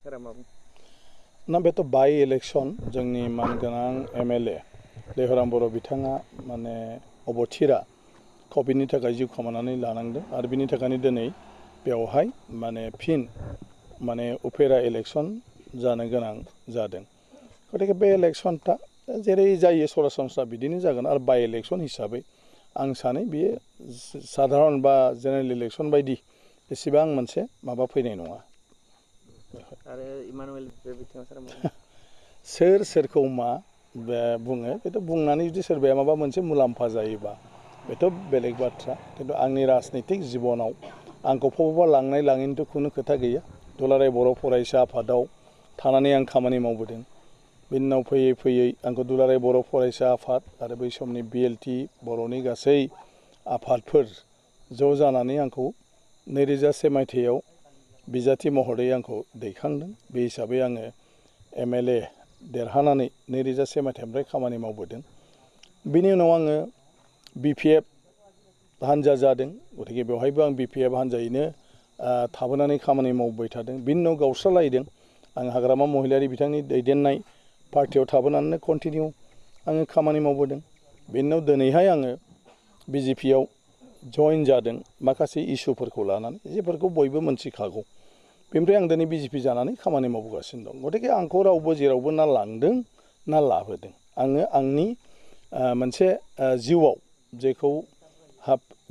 बिथांखिफोरा मा बुङो? ना बेथ' बाय इलेक्शन जोंनि मानगोनां MLA लेहराम बर' बिथाङा माने अबथिरा कभिडनि थाखाय जिउ खोमानानै लानांदों आरो बिनि थाखायनो दिनै बेवहाय माने फिन माने उफेरा इलेक्शन जानो गोनां जादों। गतिके बे इलेक्शनटा जेरै जायो सरासनस्रा बिदिनो जागोन आरो बाय इलेक्शन हिसाबै आं सानो बियो साधारन बा जेनेरेल इलेक्शन बायदि एसेबां मोनसे माबा फैनाय नङा। आरो इमानुवेल बे बिथिङाव सार मा बुङो? सोर सोरखौ मा बुङो बेथ' बुंनानै जुदि सोरबाया माबा मोनसे मुलाम्फा जायोबा बेथ' बेलेग बाथ्रा खिन्थु आंनि राजनितिक जिबनाव आंखौ बबावबा लांनाय लाङैनिथ' खुनु खोथा गैया। दुलाराय बर' फरायसा आफादाव थानानै आं खामानि मावबोदों। बिनि उनाव फैयै फैयै आंखौ दुलाराय बर' फरायसा आफाद आरो बै समनि BLT बर'नि गासै आफादफोर ज' जानानै आंखौ 2001 मायथाइयाव बिजाथि महरै आंखौ दैखांदों। बे हिसाबै आङो MLA देरहानानै 2001 मायथाइनिफ्राय खामानि मावबोदों। बिनि उनाव आङो BPF हान्जा जादों। गतिके बेवहायबो आं BPF हान्जायैनो थाबोनानै खामानि मावबाय थादों। बिनि उनाव गावस्रालायदों। आं हाग्रामा महिलारि बिथांनि दैदेननाय पार्टियाव थाबोनानै कन्टिनिउ आङो खामानि मावबोदों। बिनि उनाव दिनैहाय आङो BJPआव जइन जादों माखासे इसुफोरखौ लानानै जेफोरखौ बयबो मोनथिखागौ। बेनिफ्राय आं दिनै BJP जानानै खामानि मावबोगासिनो दं। गतिके आंखौ रावबो जेरावबो ना लांदों ना लाबोदों। आङो आंनि मोनसे जिउआव जेखौ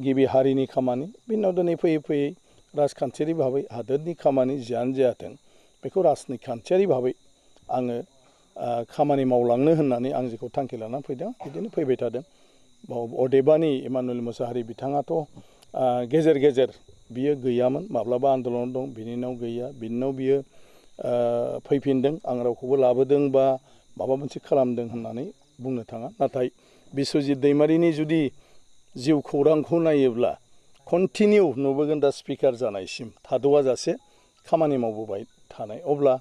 गिबि हारिनि खामानि बिनि उनाव दिनै फैयै फैयै राजखान्थियारि भाबै हादोरनि खामानि जियानो जायाथों बेखौ राजनिखान्थियारि भाबै आङो खामानि मावलांनो होननानै आं जेखौ थांखि लानानै फैदों बिदिनो फैबाय थादों। अदेबानि इमानुवेल मोसाहारि बिथाङाथ' गेजेर गेजेर बियो गैयामोन माब्लाबा आन्दलनाव दं बिनि उनाव गैया बिनि उनाव बियो फैफिनदों आं रावखौबो लाबोदों बा माबा मोनसे खालामदों होननानै बुंनो थाङा। नाथाय बिस्वजित दैमारिनि जुदि जिउ खौरांखौ नायोब्ला कन्टिनिउ नुबोगोन दा स्पिकार जानायसिम थाद'आ जासे खामानि मावबोबाय थानाय। अब्ला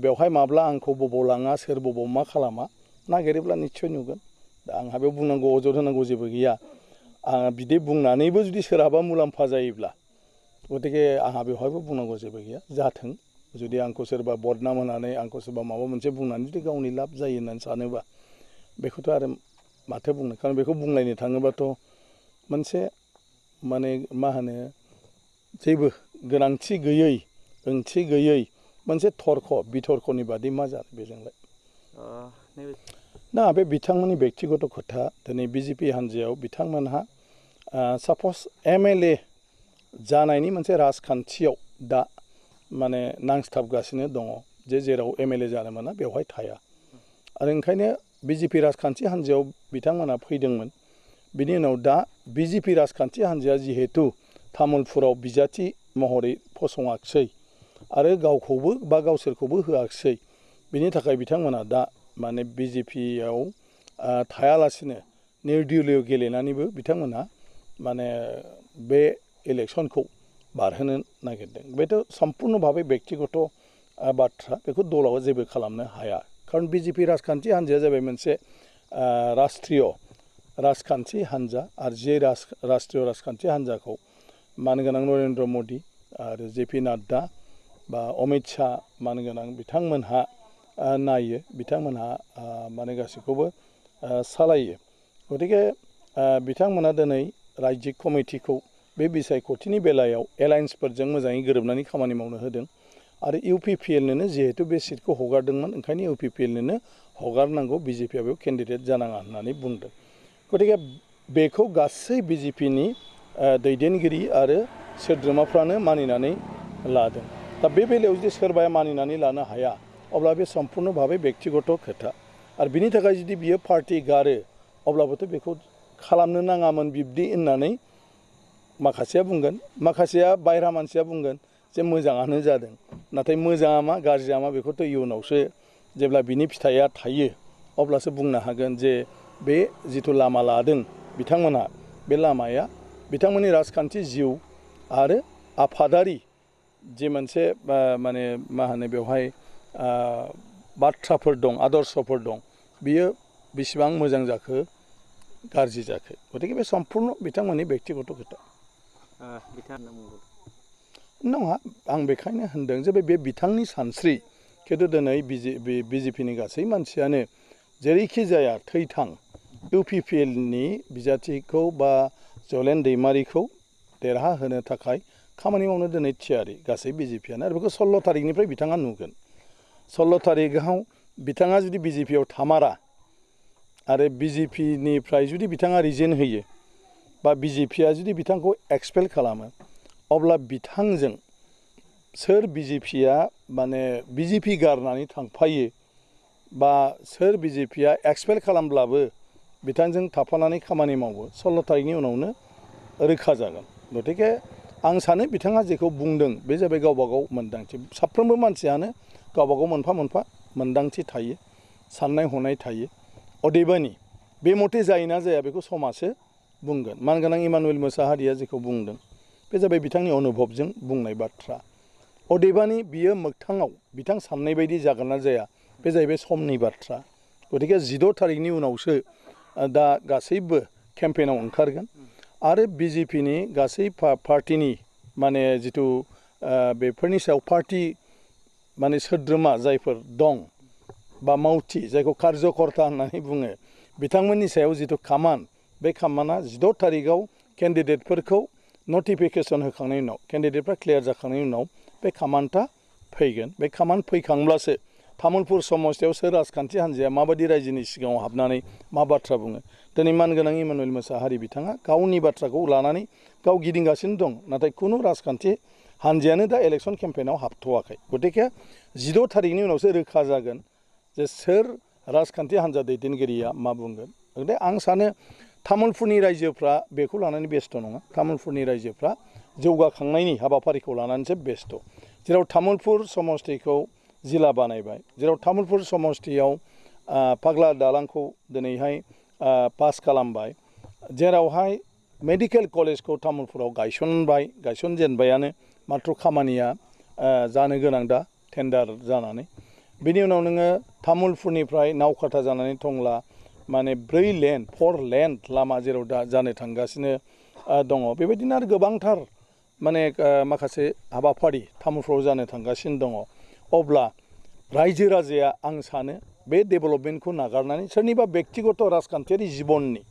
बेवहाय माब्ला आंखौ बबाव लाङा सोर बबाव मा खालामा नागिरोब्ला निस्सय नुगोन। दा आंहा बेयाव बुंनांगौ अजद होनांगौ जेबो गैया। आं बिदि बुंनानैबो जुदि सोरहाबा मुलाम्फा जायोब्ला गतिके आंहा बेवहायबो बुंनांगौ जेबो गैया जाथों। जुदि आंखौ सोरबा बदनाम होनानै आंखौ सोरबा माबा मोनसे बुंनानै जुदि गावनि लाब जायो होननानै सानोबा बेखौथ' आरो माथो बुंनो। खारन बेखौ बुंलायनो थाङोबाथ' मोनसे माने मा होनो जेबो गोनांथि गैयै ओंथि गैयै मोनसे बिथर्कनि बादि मा जानो बेजोंलाय। दा बे बिथांमोननि बेक्तिगत खोथा दिनै BJP हान्जायाव बिथांमोनहा साप'ज MLA जानायनि मोनसे राजखान्थियाव दा माने नांस्थाबगासिनो दङ जे जेराव MLA जानो मोना बेवहाय थाया। आरो ओंखायनो BJP राजखान्थि हान्जायाव बिथांमोना फैदोंमोन। बिनि उनाव दा BJP राजखान्थि हान्जाया जिहेतु तामुलपुराव बिजाथि महरै फसङाखिसै आरो गावखौबो बा गावसोरखौबो होआखिसै बिनि थाखाय बिथांमोना दा माने BJPआव थायालासिनो निर्दलीय गेलेनानैबो बिथांमोनहा माने बे इलेक्शनखौ बारहोनो नागिरदों। बेथ' सम्पुर्ण भाबै बेक्तिगत बाथ्रा बेखौ दलाव जेबो खालामनो हाया। खारन BJP राजखान्थि हान्जाया जाबाय मोनसे राष्ट्रिय राजखान्थि हान्जा आरो जे राष्ट्रिय राजखान्थि हान्जाखौ मानगोनां नरेन्द्र मदि आरो JP नाड्डा बा अमित शाह मानगोनां बिथांमोनहा नायो बिथांमोनहा माने गासैखौबो सालायो। गतिके बिथांमोना दिनै रायजिक कमिटिखौ बे बिसायख'थिनि बेलायाव एलायन्सफोरजों मोजाङै गोरोबनानै खामानि मावनो होदों। आरो UPPLनोनो जिहेतु बे सिटखौ हगारदोंमोन ओंखायनो UPPLनोनो हगारनांगौ BJPआ बेयाव केन्डिडेट जानाङा होननानै बुंदों। गतिके बेखौ गासै BJPनि दैदेनगिरि आरो सोद्रोमाफ्रानो मानिनानै लादों। दा बे बेलायाव जुदि सोरबाया मानिनानै लानो हाया अब्ला बे सम्पुर्ण भाबै बेक्तिगत खोथा। आरो बिनि थाखाय जुदि बियो पार्टि गारो अब्लाबोथ' बेखौ खालामनो नाङामोन बिब्दि होननानै माखासेया बुंगोन। माखासेया बायह्रा मानसिया बुंगोन जे मोजाङानो जादों। नाथाय मोजाङा मा गाज्रिया मा बेखौथ' इयुनावसो जेब्ला बिनि फिथाइया थायो अब्लासो बुंनो हागोन जे बे जिथु लामा लादों बिथांमोनहा बे लामाया बिथांमोननि राजखान्थि जिउ आरो आफादारि जे मोनसे माने मा होनो बेवहाय बाथ्राफोर दं आदर्शफोर दं बियो बेसेबां मोजां जाखो गाज्रि जाखो। गतिके बे सम्पुर्ण बिथांमोननि बेक्तिगत खोथा। नङा आं बेखायनो होनदों जे बे बिथांनि सानस्रि खिन्थु दिनै बिजेपिनि गासै मानसियानो जेरैखि जाया थैथां UPPLनि बिजाथिखौ बा जलेन दैमारिखौ देरहाहोनो थाखाय खामानि मावनो दिनै थियारि गासै बिजेपियानो आरो बेखौ 16 थारिखनिफ्राय बिथाङा नुगोन 16 थारिखआव बिथाङा जुदि बिजेपियाव थामारा आरो बिजेपिनिफ्राय जुदि बिथाङा रिजेन होयो बा बिजेपिया जुदि बिथांखौ एक्सपेल खालामो अब्ला बिथांजों सोर बिजेपिया माने बिजेपि गारनानै थांफायो बा सोर बिजेपिया एक्सपेल खालामब्लाबो बिथांजों थाफानानै खामानि मावो 16 थारिखनि उनावनो रोखा जागोन गतिके आं सानो बिथाङा जेखौ बुंदों बे जाबाय गावबा गाव मोनदांथि साफ्रोमबो मानसियानो गावबा गाव मोनफा मोनफा मोनदांथि थायो साननाय हनाय थायो अदेबानि बे मथे जायोना जाया बेखौ समासो बुंगोन मानगोनां इमानुएल मोसाहारिया जेखौ बुंदों बे जाबाय बिथांनि अनुभबजों बुंनाय बाथ्रा अदेबानि बियो मोगथाङाव बिथां साननाय बायदि जागोन ना जाया बे जाहैबाय समनि बाथ्रा गतिके 16 थारिखनि उनावसो दा गासैबो केम्पेइनाव ओंखारगोन आरो बिजेपिनि गासै पार्टिनि माने जिथु बेफोरनि सायाव पार्टि माने सोद्रोमा जायफोर दं बा मावथि जायखौ कार्यकर्ता होननानै बुङो बिथांमोननि सायाव जिथु खामान बे खामाना 16 थारिखआव केन्डिडेटफोरखौ नटिफिकेसन होखांनायनि उनाव केन्डिडेटफ्रा क्लियार जाखांनायनि उनाव बे खामानटा फैगोन बे खामान फैखांब्लासो तामुलपुर समस्तियाव सोर राजखान्थि हान्जाया माबायदि रायजोनि सिगाङाव हाबनानै मा बाथ्रा बुङो दिनै मानगोनां इमानुएल मोसाहारि बिथाङा गावनि बाथ्राखौ लानानै गाव गिदिंगासिनो दं नाथाय खुनु राजखान्थि हान्जायानो दा इलेक्सन केम्पेइनाव हाबथ'वाखै गतिके 16 थारिखनि उनावसो रोखा जागोन जे सोर राजखान्थि हान्जा दैदेनगिरिया मा बुंगोन गतिके आं सानो तामुलपुरनि रायजोफ्रा बेखौ लानानै बेस्थ' नङा तामुलपुरनि रायजोफ्रा जौगाखांनायनि हाबाफारिखौ लानानैसो बेस्थ' जेराव तामुलपुर समस्तिखौ जिल्ला बानायबाय जेराव तामुलपुर समस्तियाव फाग्ला दालांखौ दिनैहाय पास खालामबाय जेरावहाय मेडिकेल कलेजखौ तामुलपुराव गायसनजेनबायानो माथ्र खामानिया जानो गोनां दा टेन्डार जानानै बेनि उनाव नोङो तामुलपुरनिफ्राय नावकाटा जानानै टंला माने 4 लेन लामा जेराव दा जानो थांगासिनो दङ बेबायदिनो आरो गोबांथार माने माखासे हाबाफारि तामुलपुराव जानो थांगासिनो दङ अब्ला रायजो राजाया आं सानो बे डेभेलपमेन्टखौ नागारनानै सोरनिबा बेक्तिगत राजखान्थियारि जिबननि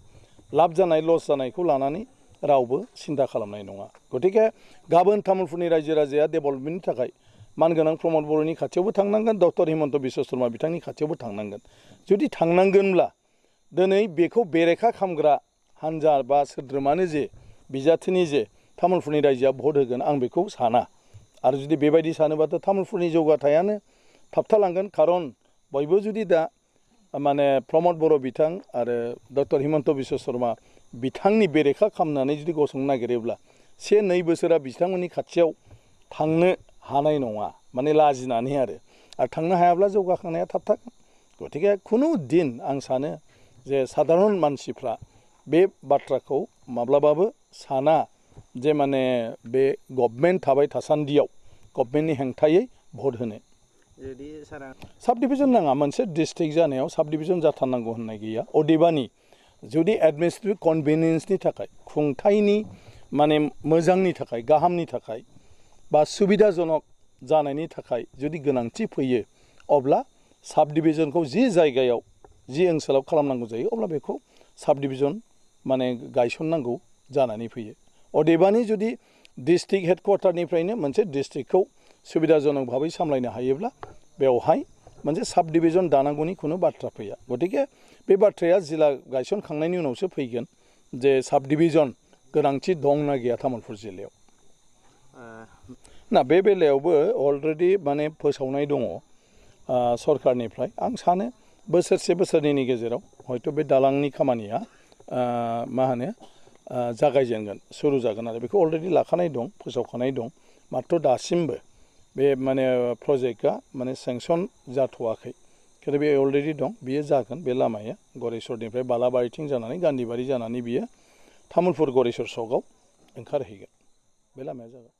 लाब जानाय लस जानायखौ लानानै रावबो सिन्था खालामनाय नङा गतिके गाबोन तामुलपुरनि रायजो राजाया डेभेलपमेन्टनि थाखाय मानगोनां प्रमद बर'नि खाथियावबो थांनांगोन डक्टर हिमन्त बिश्व शर्मा बिथांनि खाथियावबो थांनांगोन जुदि थांनांगोनब्ला दिनै बेखौ बेरेखा खालामग्रा हान्जा बा सोद्रोमानो जे बिजाथिनि जे तामुलपुरनि रायजोआ भट होगोन आं बेखौ साना आरो जुदि बेबायदि सानोबाथ' तामुलपुरनि जौगाथायानो थाबथालांगोन खारन बयबो जुदि दा माने प्रमद बर' बिथां आरो डक्टर हिमन्त बिश्व शर्मा बिथांनि बेरेखा खालामनानै जुदि गसंनो नागिरोब्ला 1-2 बोसोरा बिथांमोननि खाथियाव थांनो हानाय नङा माने लाजिनानै आरो थांनो हायाब्ला जौगाखांनाया थाबथागोन गतिके खुनु दिन आं सानो जे साधारन मानसिफ्रा बे बाथ्राखौ माब्लाबाबो साना जे माने बे गभर्नमेन्ट थाबाय थासान्दियाव गभर्नमेन्टनि हेंथायै भट होनो साब डिभिजन नाङा मोनसे डिस्ट्रिक्ट जानायाव साब डिभिजन जाथारनांगौ होननाय गैया अदेबानि जुदि एडमिनिस्ट्रेटिभ कनभिनियेन्सनि थाखाय खुंथायनि माने मोजांनि थाखाय गाहामनि थाखाय बा सुबिदाजनक जानायनि थाखाय जुदि गोनांथि फैयो अब्ला साब डिभिजनखौ जि जायगायाव जि ओनसोलाव खालामनांगौ जायो अब्ला बेखौ साब डिभिजन माने गायसननांगौ जानानै फैयो अदेबानि जुदि डिस्ट्रिक्ट हेडक्वार्टारनिफ्रायनो मोनसे डिस्ट्रिक्टखौ सुबिदाजनक भाबै सामलायनो हायोब्ला बेवहाय मोनसे साब डिभिजन दानांगौनि खुनु बाथ्रा फैया गतिके बे बाथ्राया जिल्ला गायसनखांनायनि उनावसो फैगोन जे साब डिभिजन गोनांथि दंना गैया तामुलपुर जिल्लायाव ना बे बेलायावबो अलरेडि माने फोसावनाय दङ सरकारनिफ्राय आं सानो बोसोरसे बोसोरनैनि गेजेराव हयथ' बे दालांनि खामानिया मा होनो जागायजेनगोन सुरु जागोन आरो बेखौ अलरेडि लाखानाय दं फोसावखानाय दं माथ्र दासिमबो बे माने प्रजेक्टआ माने सेंसन जाथ'वाखै खिन्थु बे अलरेडि दं बियो जागोन बे लामाया गरेस्वरनिफ्राय बालाबारिथिं जानानै गान्धीबारि जानानै बियो तामुलपुर गरेस्वर सकआव ओंखारहैगोन बे लामाया जागोन